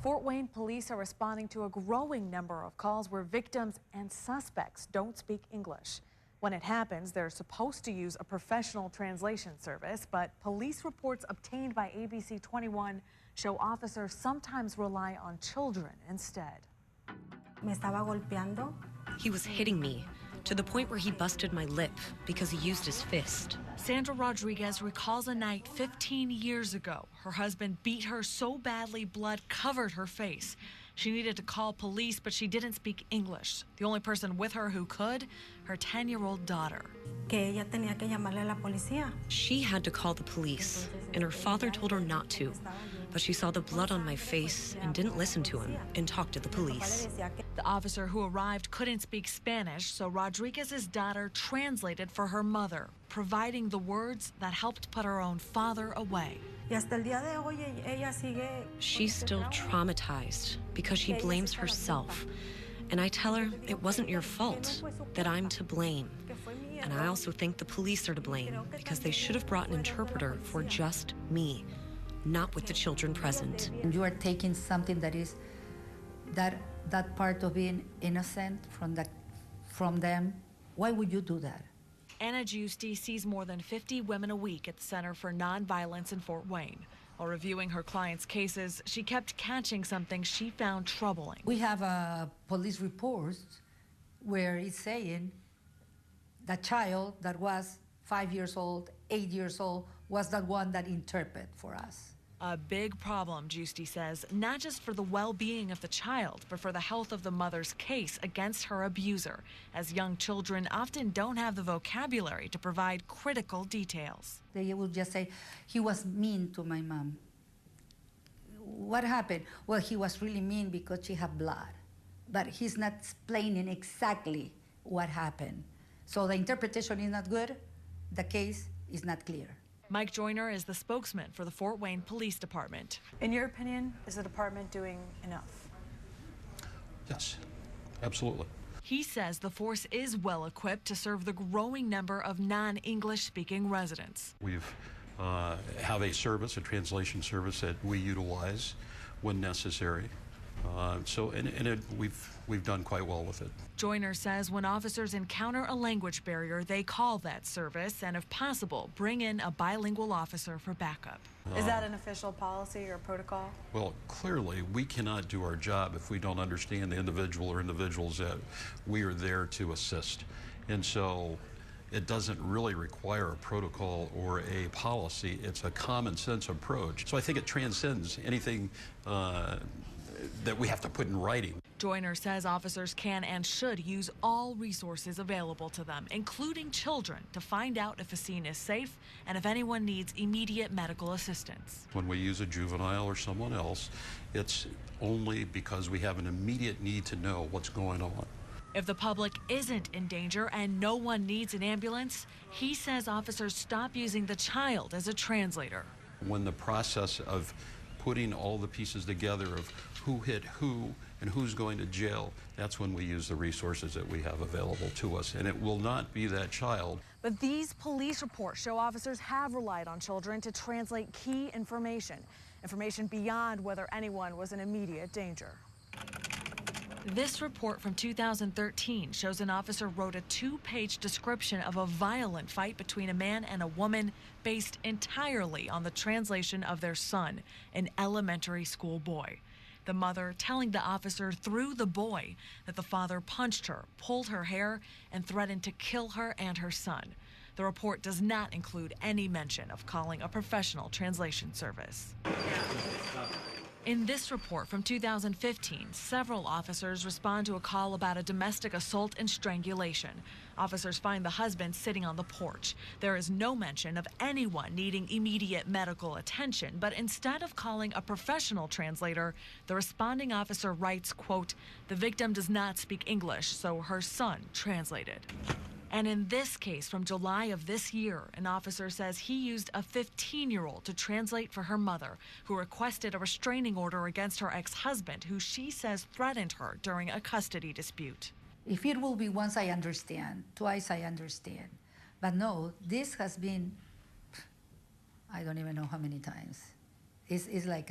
Fort Wayne police are responding to a growing number of calls where victims and suspects don't speak English. When it happens, they're supposed to use a professional translation service, but police reports obtained by ABC 21 show officers sometimes rely on children instead. Me estaba golpeando. He was hitting me to the point where he busted my lip because he used his fist. Sandra Rodriguez recalls a night 15 years ago. Her husband beat her so badly blood covered her face. She needed to call police, but she didn't speak English. The only person with her who could, her 10-year-old daughter. Que ella tenía que llamarle a la policía. She had to call the police, and her father told her not to. But she saw the blood on my face and didn't listen to him and talked to the police. The officer who arrived couldn't speak Spanish, so Rodriguez's daughter translated for her mother, providing the words that helped put her own father away. Y hasta el día de hoy ella sigue. She's still traumatized because she blames herself. And I tell her it wasn't your fault, that I'm to blame. And I also think the police are to blame because they should have brought an interpreter for just me, not with the children present. And you are taking something that is that part of being innocent from them. Why would you do that? Anna Giusti sees more than 50 women a week at the Center for Nonviolence in Fort Wayne. While reviewing her clients' cases, she kept catching something she found troubling. We have police reports where it's saying the child that was 5 years old, 8 years old, was the one that interpreted for us. A big problem, Giusti says, not just for the well-being of the child, but for the health of the mother's case against her abuser, as young children often don't have the vocabulary to provide critical details. They will just say, he was mean to my mom. What happened? Well, he was really mean because she had blood, but he's not explaining exactly what happened. So the interpretation is not good, the case is not clear. Mike Joyner is the spokesman for the Fort Wayne Police Department. In your opinion, is the department doing enough? Yes, absolutely. He says the force is well equipped to serve the growing number of non-English speaking residents. We've have a service, a translation service that we utilize when necessary. We've done quite well with it. Joyner says when officers encounter a language barrier, they call that service and, if possible, bring in a bilingual officer for backup. Is that an official policy or protocol? Well, clearly, we cannot do our job if we don't understand the individual or individuals that we are there to assist. And so it doesn't really require a protocol or a policy. It's a common sense approach. So I think it transcends anything that we have to put in writing. Joyner says officers can and should use all resources available to them, including children, to find out if a scene is safe and if anyone needs immediate medical assistance. When we use a juvenile or someone else, it's only because we have an immediate need to know what's going on. If the public isn't in danger and no one needs an ambulance, he says officers stop using the child as a translator. When the process of putting all the pieces together of who hit who and who's going to jail, that's when we use the resources that we have available to us, and it will not be that child. But these police reports show officers have relied on children to translate key information beyond whether anyone was in immediate danger. This report from 2013 shows an officer wrote a 2-page description of a violent fight between a man and a woman based entirely on the translation of their son, an elementary school boy. The mother telling the officer through the boy that the father punched her, pulled her hair, and threatened to kill her and her son. The report does not include any mention of calling a professional translation service. In this report from 2015, several officers respond to a call about a domestic assault and strangulation. Officers find the husband sitting on the porch. There is no mention of anyone needing immediate medical attention, but instead of calling a professional translator, the responding officer writes, quote, "The victim does not speak English, so her son translated." And in this case from July of this year, an officer says he used a 15-year-old to translate for her mother, who requested a restraining order against her ex-husband, who she says threatened her during a custody dispute. If it will be once, I understand. Twice, I understand. But no, this has been, I don't even know how many times. It's like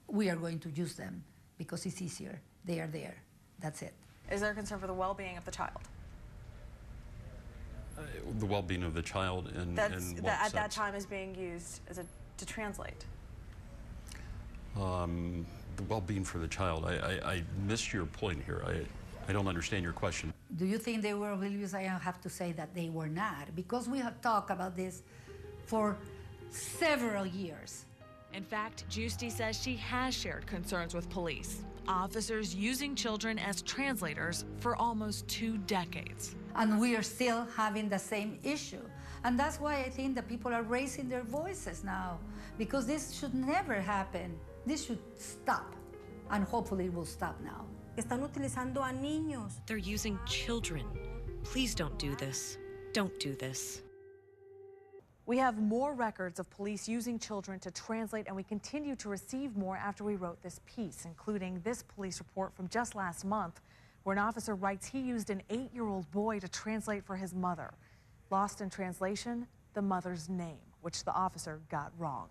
we are going to use them because it's easier. They are there. That's it. Is there a concern for the well-being of the child? The well-being of the child in That what at that sense? time is being used to translate. The well-being for the child. I missed your point here. I don't understand your question. Do you think they were abused? I have to say that they were not, because we have talked about this for several years. In fact, Giusti says she has shared concerns with police, officers using children as translators for almost 2 decades. And we are still having the same issue. And that's why I think that people are raising their voices now, because this should never happen. This should stop, and hopefully it will stop now. Están utilizando a niños. They're using children. Please don't do this. Don't do this. We have more records of police using children to translate, and we continue to receive more after we wrote this piece, including this police report from just last month, where an officer writes he used an 8-year-old boy to translate for his mother. Lost in translation, the mother's name, which the officer got wrong.